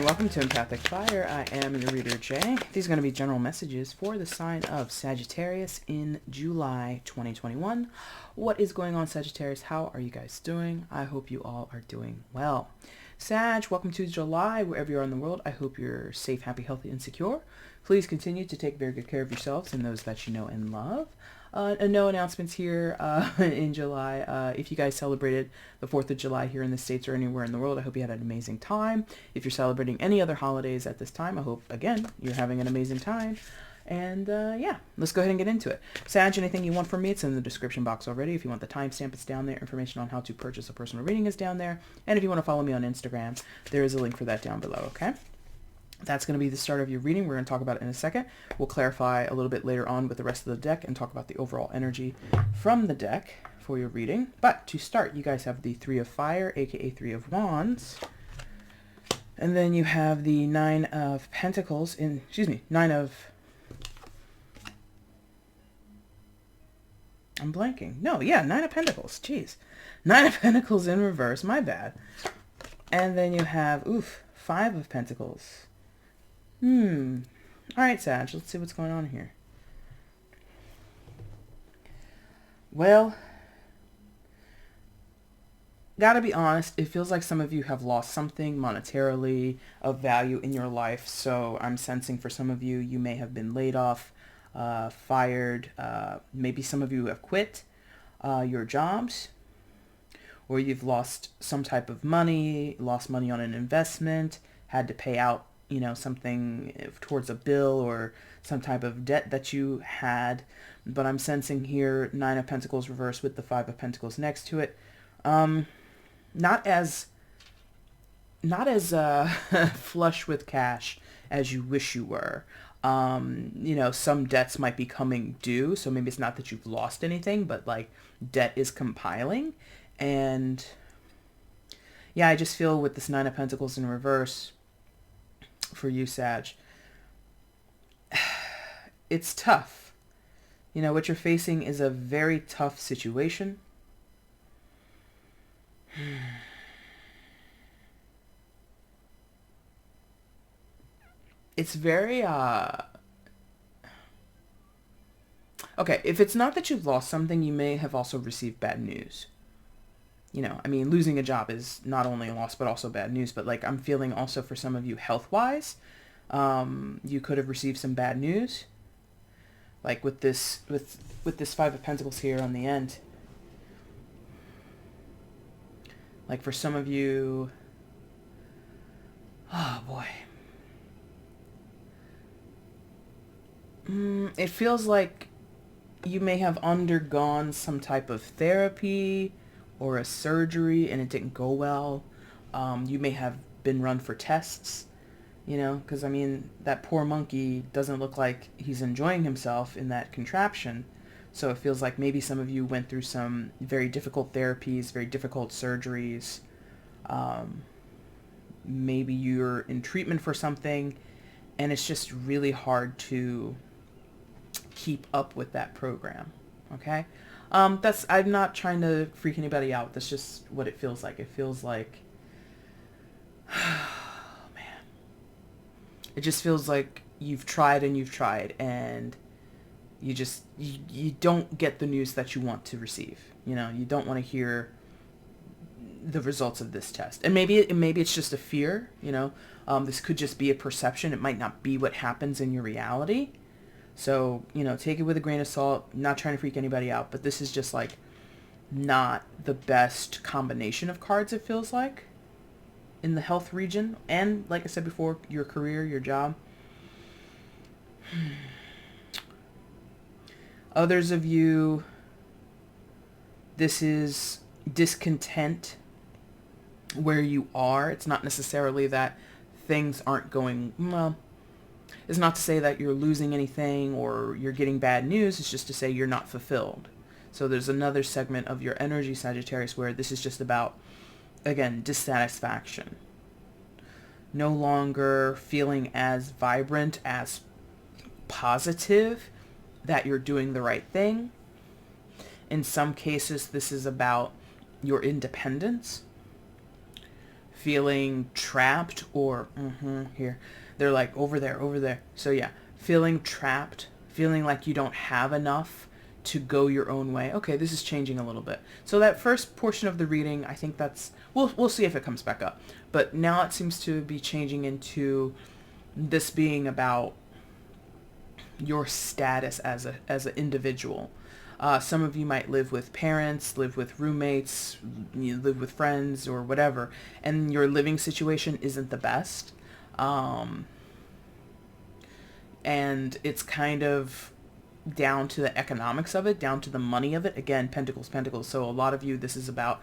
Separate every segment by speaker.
Speaker 1: and welcome to EmpathicFire. I am your reader, Jay. These are going to be general messages for the sign of Sagittarius in July 2021. What is going on, Sagittarius? How are you guys doing? I hope you all are doing well. Sag, welcome to July. Wherever you are in the world, I hope you're safe, happy, healthy, and secure. Please continue to take very good care of yourselves and those that you know and love. No announcements here in July. If you guys celebrated the 4th of July here in the States or anywhere in the world, I hope you had an amazing time. If you're celebrating any other holidays at this time, I hope, again, you're having an amazing time. And yeah, let's go ahead and get into it. Sag, anything you want from me, it's in the description box already. If you want the timestamp, it's down there. Information on how to purchase a personal reading is down there. And if you want to follow me on Instagram, there is a link for that down below, okay? That's going to be the start of your reading. We're going to talk about it in a second. We'll clarify a little bit later on with the rest of the deck and talk about the overall energy from the deck for your reading. But to start, you guys have the Three of Fire, aka Three of Wands. And then you have the Nine of Pentacles Nine of... I'm blanking. No, yeah, Nine of Pentacles. Jeez. Nine of Pentacles in reverse. My bad. And then you have, Five of Pentacles. Alright, Sag, let's see what's going on here. Well, gotta be honest, it feels like some of you have lost something monetarily of value in your life. So I'm sensing for some of you, you may have been laid off, fired. Maybe some of you have quit your jobs, or you've lost some type of money, lost money on an investment, had to pay out something towards a bill or some type of debt that you had. But I'm sensing here Nine of Pentacles reversed with the Five of Pentacles next to it. Not as flush with cash as you wish you were. Some debts might be coming due. So maybe it's not that you've lost anything, but like debt is compiling. And yeah, I just feel with this Nine of Pentacles in reverse, for you, Sag, it's tough. What you're facing is a very tough situation. It's very, okay, if it's not that you've lost something, you may have also received bad news. Losing a job is not only a loss, but also bad news. But like, I'm feeling also for some of you health-wise, you could have received some bad news. Like with this Five of Pentacles here on the end. Like for some of you, oh boy. It feels like you may have undergone some type of therapy or a surgery and it didn't go well. You may have been run for tests, because that poor monkey doesn't look like he's enjoying himself in that contraption. So it feels like maybe some of you went through some very difficult therapies, very difficult surgeries. Maybe you're in treatment for something and it's just really hard to keep up with that program. Okay? I'm not trying to freak anybody out. That's just what it feels like. It feels like, oh man. It just feels like you've tried and you don't get the news that you want to receive. You don't want to hear the results of this test. And maybe it's just a fear, this could just be a perception. It might not be what happens in your reality. So, take it with a grain of salt. Not trying to freak anybody out, but this is just like not the best combination of cards, it feels like, in the health region. And like I said before, your career, your job. Others of you, this is discontent where you are. It's not necessarily that things aren't going well. It's not to say that you're losing anything or you're getting bad news. It's just to say you're not fulfilled. So there's another segment of your energy, Sagittarius, where this is just about, again, dissatisfaction. No longer feeling as vibrant, as positive that you're doing the right thing. In some cases, this is about your independence. feeling trapped, or here, they're like over there. So yeah, feeling trapped, feeling like you don't have enough to go your own way. Okay, this is changing a little bit. So that first portion of the reading, I think that's, we'll see if it comes back up. But now it seems to be changing into this being about your status as an individual. Some of you might live with parents, live with roommates, you live with friends or whatever, and your living situation isn't the best. And it's kind of down to the economics of it, down to the money of it. Again, pentacles. So a lot of you, this is about,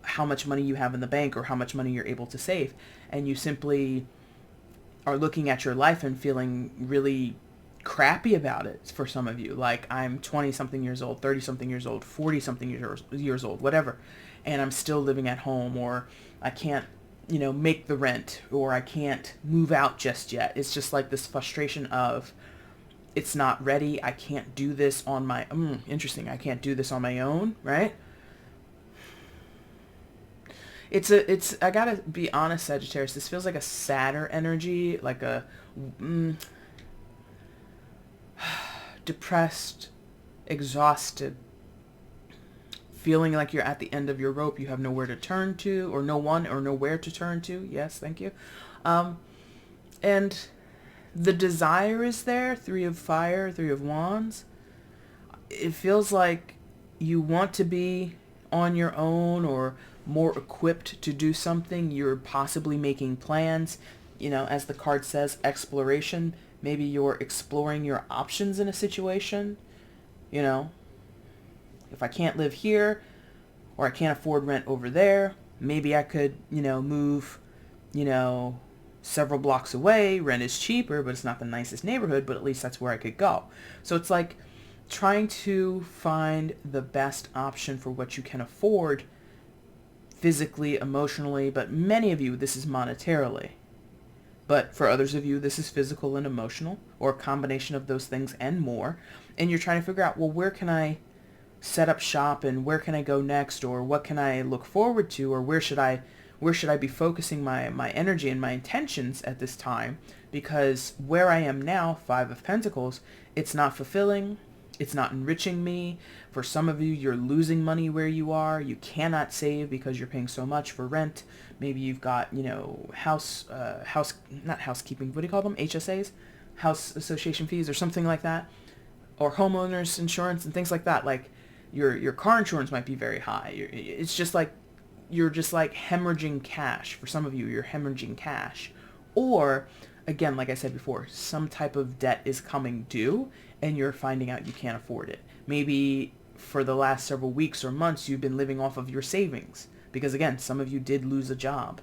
Speaker 1: how much money you have in the bank or how much money you're able to save. And you simply are looking at your life and feeling really crappy about it for some of you. Like, I'm 20 something years old, 30 something years old, 40 something years old, whatever. And I'm still living at home, or I can't, make the rent, or I can't move out just yet. It's just like this frustration of, it's not ready. I can't do this on my, interesting. I can't do this on my own, right? I gotta be honest, Sagittarius, this feels like a sadder energy, like a depressed, exhausted, feeling like you're at the end of your rope. You have nowhere to turn to, or no one, or nowhere to turn to. Yes, thank you. And the desire is there. 3 of Fire, 3 of Wands. It feels like you want to be on your own or more equipped to do something. You're possibly making plans. As the card says, exploration. Maybe you're exploring your options in a situation. If I can't live here, or I can't afford rent over there, maybe I could, move, several blocks away. Rent is cheaper, but it's not the nicest neighborhood, but at least that's where I could go. So it's like trying to find the best option for what you can afford physically, emotionally, but many of you, this is monetarily. But for others of you, this is physical and emotional, or a combination of those things and more. And you're trying to figure out, well, where can I set up shop, and where can I go next, or what can I look forward to, or where should I be focusing my energy and my intentions at this time? Because where I am now, 5 of Pentacles, it's not fulfilling. It's not enriching me. For some of you, you're losing money where you are. You cannot save because you're paying so much for rent. Maybe you've got, not housekeeping, what do you call them? HSAs? House association fees or something like that. Or homeowners insurance and things like that. Like, your car insurance might be very high. It's just like, you're just like hemorrhaging cash. For some of you, you're hemorrhaging cash. Or, again, like I said before, some type of debt is coming due and you're finding out you can't afford it. Maybe for the last several weeks or months, you've been living off of your savings. Because again, some of you did lose a job.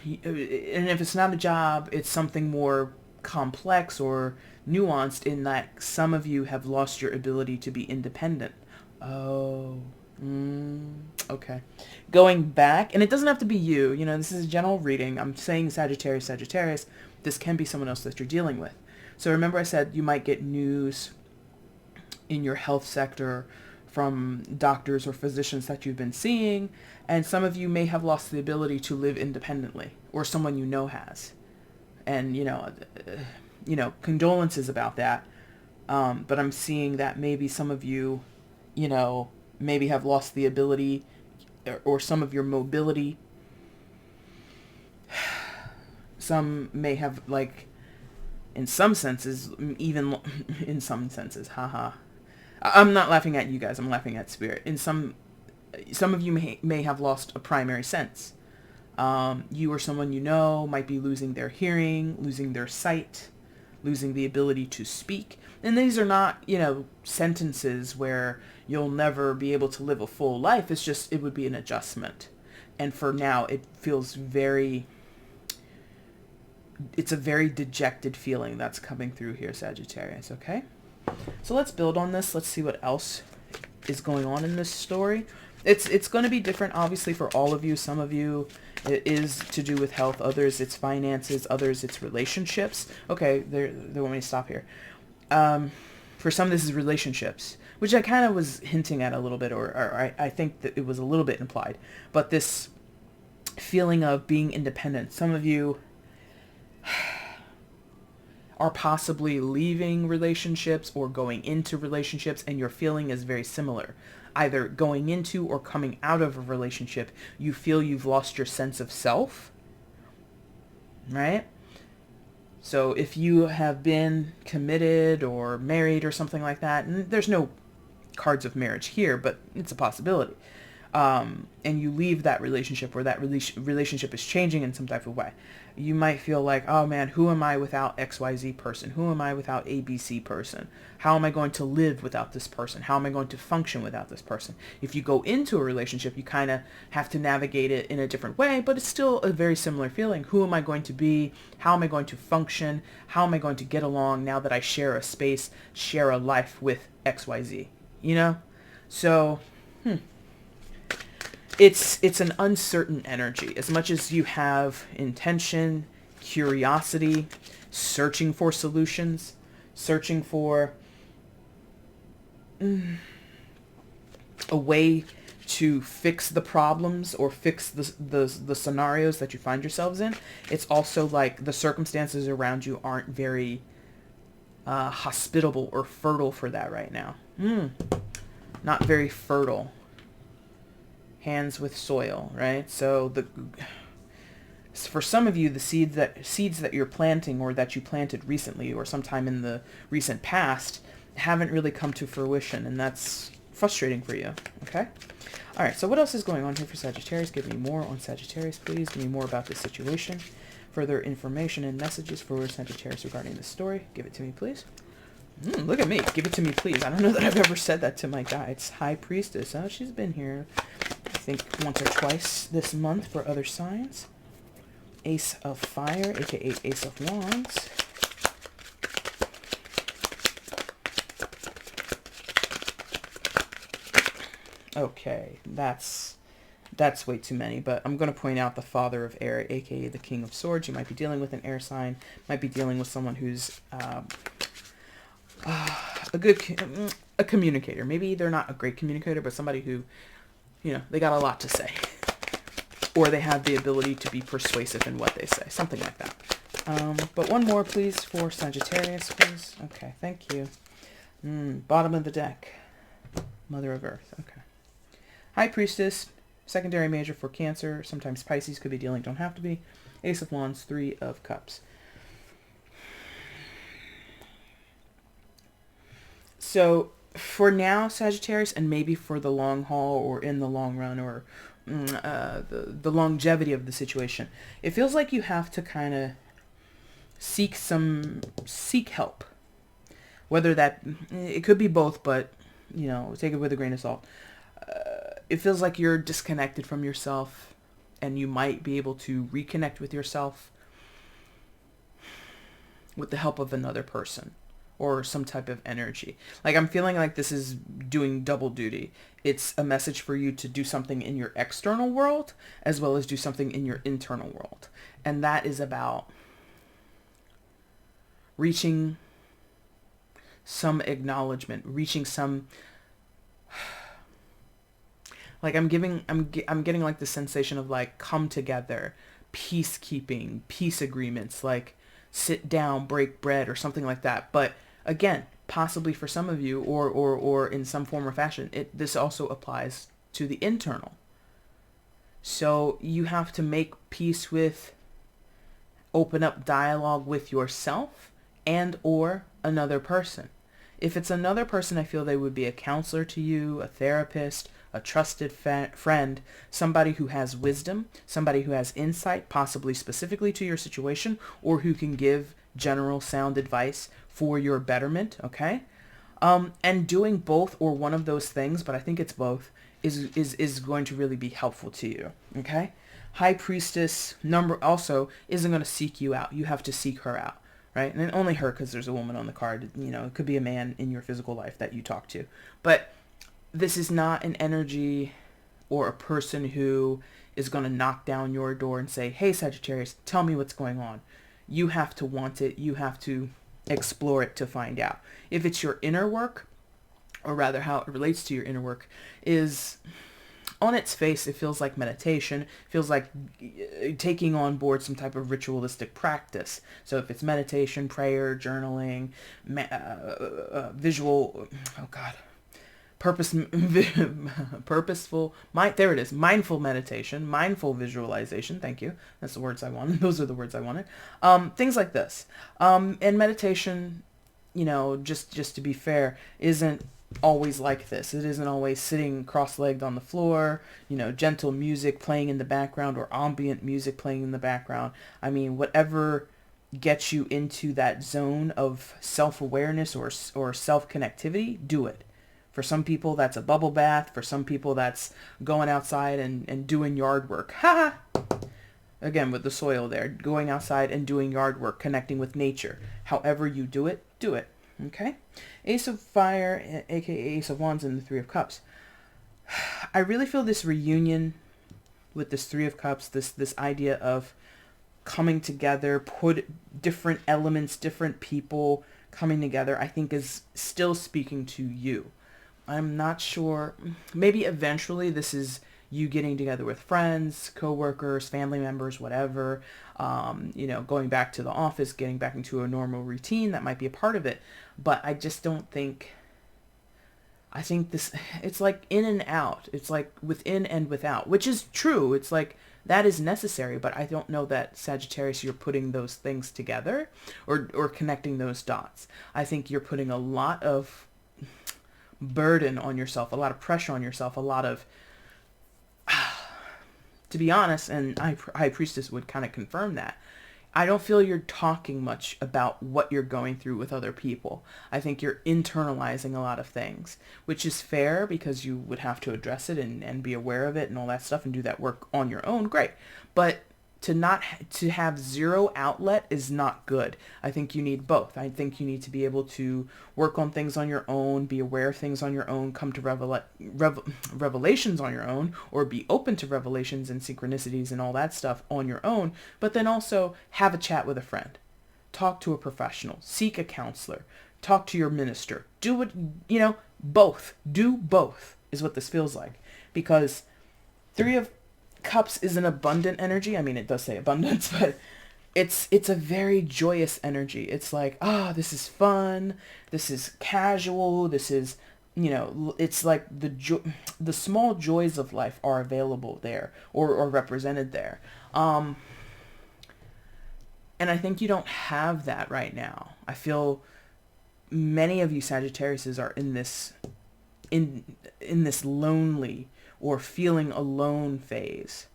Speaker 1: And if it's not a job, it's something more complex or nuanced, in that some of you have lost your ability to be independent. Oh, okay. Going back, and it doesn't have to be you, this is a general reading. I'm saying Sagittarius. This can be someone else that you're dealing with. So remember I said you might get news in your health sector from doctors or physicians that you've been seeing, and some of you may have lost the ability to live independently, or someone has. And, condolences about that. But I'm seeing that maybe some of you, maybe have lost the ability, or some of your mobility. Some may have, like, in some senses, haha. I'm not laughing at you guys, I'm laughing at spirit. In some of you may have lost a primary sense. You or someone might be losing their hearing, losing their sight, losing the ability to speak. And these are not, sentences where you'll never be able to live a full life. It's just, it would be an adjustment. And for now, it feels it's a very dejected feeling that's coming through here, Sagittarius, okay? So let's build on this. Let's see what else is going on in this story. It's going to be different, obviously, for all of you. Some of you, it is to do with health. Others, it's finances. Others, it's relationships. Okay, they want me to stop here. For some, this is relationships, which I kind of was hinting at a little bit, or I think that it was a little bit implied. But this feeling of being independent. Some of you are possibly leaving relationships or going into relationships, and your feeling is very similar. Either going into or coming out of a relationship, you feel you've lost your sense of self, right? So if you have been committed or married or something like that, and there's no cards of marriage here, but it's a possibility, and you leave that relationship, or that relationship is changing in some type of way, you might feel like, oh man, who am I without XYZ person? Who am I without ABC person? How am I going to live without this person? How am I going to function without this person? If you go into a relationship, you kind of have to navigate it in a different way, but it's still a very similar feeling. Who am I going to be? How am I going to function? How am I going to get along now that I share a space, share a life with XYZ? You know? So, it's an uncertain energy. As much as you have intention, curiosity, searching for solutions, searching for a way to fix the problems or fix the scenarios that you find yourselves in, it's also like the circumstances around you aren't very hospitable or fertile for that right now. Not very fertile. Hands with soil, right? So for some of you, the seeds that you're planting, or that you planted recently or sometime in the recent past, haven't really come to fruition, and that's frustrating for you. Okay? All right, so what else is going on here for Sagittarius? Give me more on Sagittarius, please. Give me more about this situation. Further information and messages for Sagittarius regarding this story. Give it to me, please. Look at me. Give it to me, please. I don't know that I've ever said that to my guides. High Priestess. Oh, she's been here, I think, once or twice this month for other signs. Ace of Fire, aka Ace of Wands. Okay, that's way too many, but I'm going to point out the Father of Air, aka the King of Swords. You might be dealing with an air sign, might be dealing with someone who's a communicator. Maybe they're not a great communicator, but somebody who, they got a lot to say, or they have the ability to be persuasive in what they say, something like that. But one more, please, for Sagittarius, please. Okay, thank you. Bottom of the deck, Mother of Earth. Okay. High Priestess, secondary major for Cancer. Sometimes Pisces could be dealing, don't have to be. Ace of Wands, Three of Cups. So for now, Sagittarius, and maybe for the long haul or in the long run, or the longevity of the situation, it feels like you have to kind of seek help. Whether that, it could be both, but, take it with a grain of salt. It feels like you're disconnected from yourself, and you might be able to reconnect with yourself with the help of another person or some type of energy. Like, I'm feeling like this is doing double duty. It's a message for you to do something in your external world as well as do something in your internal world. And that is about reaching some acknowledgement, reaching some, like, I'm getting like the sensation of like come together, peacekeeping, peace agreements, like sit down, break bread or something like that. But again, possibly for some of you, or in some form or fashion, this also applies to the internal. So you have to make peace with, open up dialogue with yourself and or another person. If it's another person, I feel they would be a counselor to you, a therapist, a trusted friend, somebody who has wisdom, somebody who has insight, possibly specifically to your situation, or who can give general sound advice for your betterment, okay? And doing both or one of those things, but I think it's both, is going to really be helpful to you, okay? High Priestess number also isn't going to seek you out. You have to seek her out, right? And only her, because there's a woman on the card. It could be a man in your physical life that you talk to. But this is not an energy or a person who is going to knock down your door and say, hey, Sagittarius, tell me what's going on. You have to want it. You have to explore it to find out. If it's your inner work, or rather how it relates to your inner work, is on its face, it feels like meditation. It feels like taking on board some type of ritualistic practice. So if it's meditation, prayer, journaling, visual, oh God, there it is, mindful meditation, mindful visualization. Thank you. That's the words I wanted. Those are the words I wanted. Things like this. And meditation, just to be fair, isn't always like this. It isn't always sitting cross-legged on the floor, gentle music playing in the background or ambient music playing in the background. I mean, whatever gets you into that zone of self-awareness or self-connectivity, do it. For some people, that's a bubble bath. For some people, that's going outside and doing yard work. Ha! Again, with the soil there, going outside and doing yard work, connecting with nature. However you do it, do it. Okay? Ace of Fire, aka Ace of Wands, and the Three of Cups. I really feel this reunion with this Three of Cups, this idea of coming together, put different elements, different people coming together, I think is still speaking to you. I'm not sure. Maybe eventually this is you getting together with friends, coworkers, family members, whatever, going back to the office, getting back into a normal routine. That might be a part of it. But I just don't think, I think it's like in and out. It's like within and without, which is true. It's like that is necessary, but I don't know that Sagittarius, you're putting those things together or connecting those dots. I think you're putting a lot of burden on yourself, a lot of pressure on yourself, a lot of, to be honest, and High Priestess would kind of confirm that, I don't feel you're talking much about what you're going through with other people. I think you're internalizing a lot of things, which is fair because you would have to address it and be aware of it and all that stuff and do that work on your own. Great. But to have zero outlet is not good. I think you need both. I think you need to be able to work on things on your own, be aware of things on your own, come to revelations on your own, or be open to revelations and synchronicities and all that stuff on your own, but then also have a chat with a friend. Talk to a professional. Seek a counselor. Talk to your minister. Do it, both. Do both is what this feels like. Because Three of Cups is an abundant energy. I mean, it does say abundance, but it's a very joyous energy. It's like, this is fun. This is casual. This is, it's like the small joys of life are available there or represented there. And I think you don't have that right now. I feel many of you Sagittariuses are in this lonely or feeling alone phase,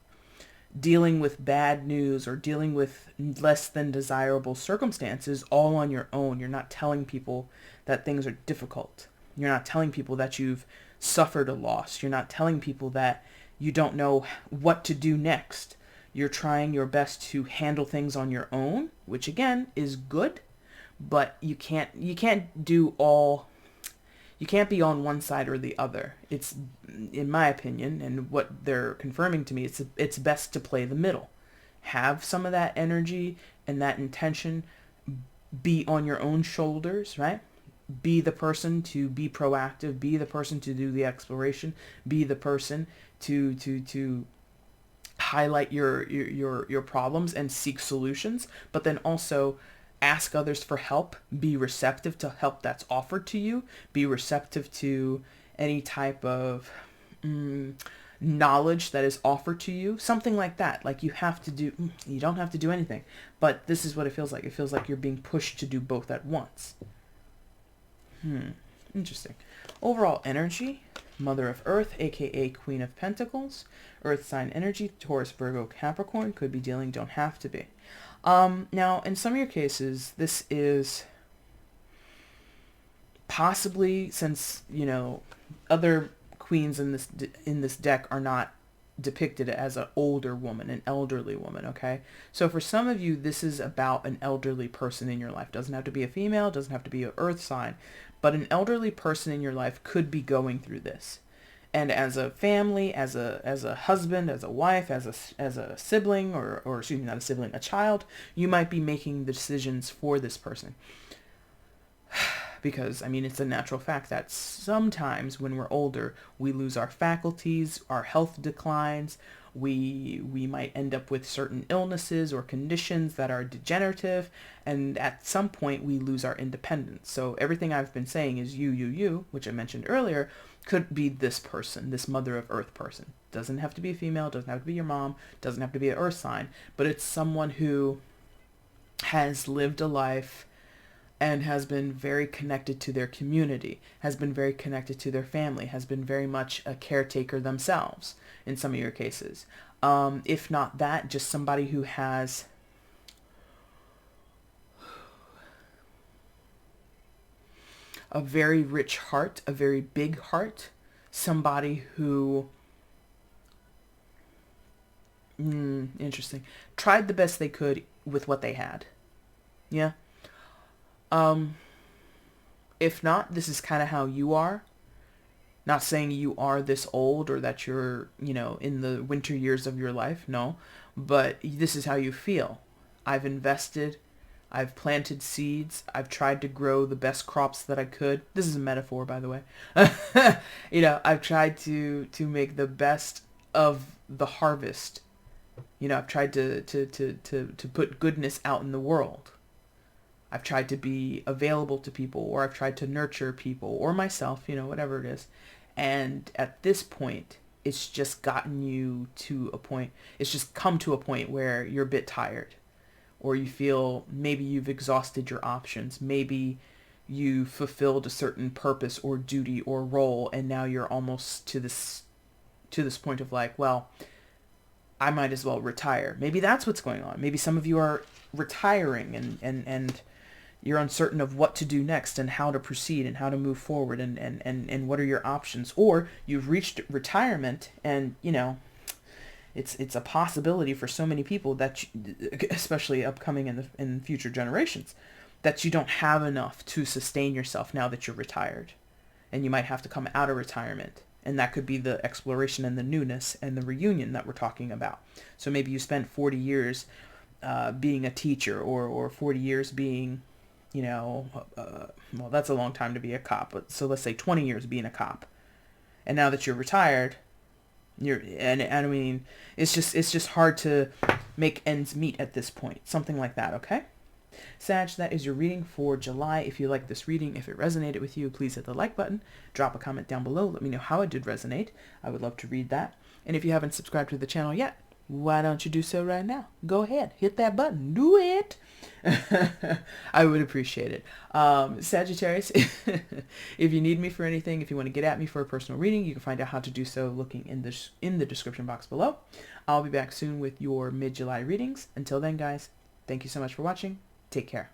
Speaker 1: dealing with bad news or dealing with less than desirable circumstances all on your own. You're not telling people that things are difficult. You're not telling people that you've suffered a loss. You're not telling people that you don't know what to do next. You're trying your best to handle things on your own, which again is good, but you can't do all. You can't be on one side or the other. It's, in my opinion, and what they're confirming to me, it's best to play the middle. Have some of that energy and that intention be on your own shoulders, right? Be the person to be proactive. Be the person to do the exploration. Be the person to highlight your problems and seek solutions, but then also ask others for help. Be receptive to help that's offered to you. Be receptive to any type of knowledge that is offered to you. Something like that. Like you don't have to do anything. But this is what it feels like. It feels like you're being pushed to do both at once. Interesting. Overall energy, Mother of Earth, aka Queen of Pentacles. Earth sign energy, Taurus, Virgo, Capricorn. Could be dealing, don't have to be. Now, in some of your cases, this is possibly, since, other queens in this deck are not depicted as an older woman, an elderly woman, okay? So for some of you, this is about an elderly person in your life. Doesn't have to be a female, doesn't have to be an earth sign, but an elderly person in your life could be going through this. And as a family, as a husband, as a wife, as a sibling, or excuse me, not a sibling, a child, you might be making the decisions for this person. because I mean, it's a natural fact that sometimes when we're older, we lose our faculties, our health declines, we might end up with certain illnesses or conditions that are degenerative, and at some point we lose our independence. So everything I've been saying is you, which I mentioned earlier, could be this person, this mother of earth person. Doesn't have to be a female, doesn't have to be your mom, doesn't have to be an earth sign, but it's someone who has lived a life and has been very connected to their community, has been very connected to their family, has been very much a caretaker themselves in some of your cases. If not that, just somebody who has a very rich heart, a very big heart, somebody who, interesting, tried the best they could with what they had. Yeah. If not, this is kind of how you are. Not saying you are this old or that you're, in the winter years of your life. No, but this is how you feel. I've invested. I've planted seeds. I've tried to grow the best crops that I could. This is a metaphor, by the way. I've tried to make the best of the harvest. I've tried to put goodness out in the world. I've tried to be available to people, or I've tried to nurture people or myself, whatever it is. And at this point, it's just gotten you to a point, it's just come to a point where you're a bit tired, or you feel maybe you've exhausted your options. Maybe you fulfilled a certain purpose or duty or role, and now you're almost to this point of like, well, I might as well retire. Maybe that's what's going on. Maybe some of you are retiring and you're uncertain of what to do next and how to proceed and how to move forward and what are your options. Or you've reached retirement and, it's a possibility for so many people that, especially upcoming in future generations, that you don't have enough to sustain yourself now that you're retired. And you might have to come out of retirement. And that could be the exploration and the newness and the reunion that we're talking about. So maybe you spent 40 years being a teacher, or 40 years being, well, that's a long time to be a cop. But so let's say 20 years being a cop. And now that you're retired, and I mean, it's just hard to make ends meet at this point. Something like that, okay? Sag, that is your reading for July. If you like this reading, if it resonated with you, please hit the like button. Drop a comment down below. Let me know how it did resonate. I would love to read that. And if you haven't subscribed to the channel yet, why don't you do so right now? Go ahead. Hit that button. Do it. I would appreciate it. Sagittarius, if you need me for anything, if you want to get at me for a personal reading, you can find out how to do so looking in the description box below. I'll be back soon with your mid-July readings. Until then, guys, thank you so much for watching. Take care.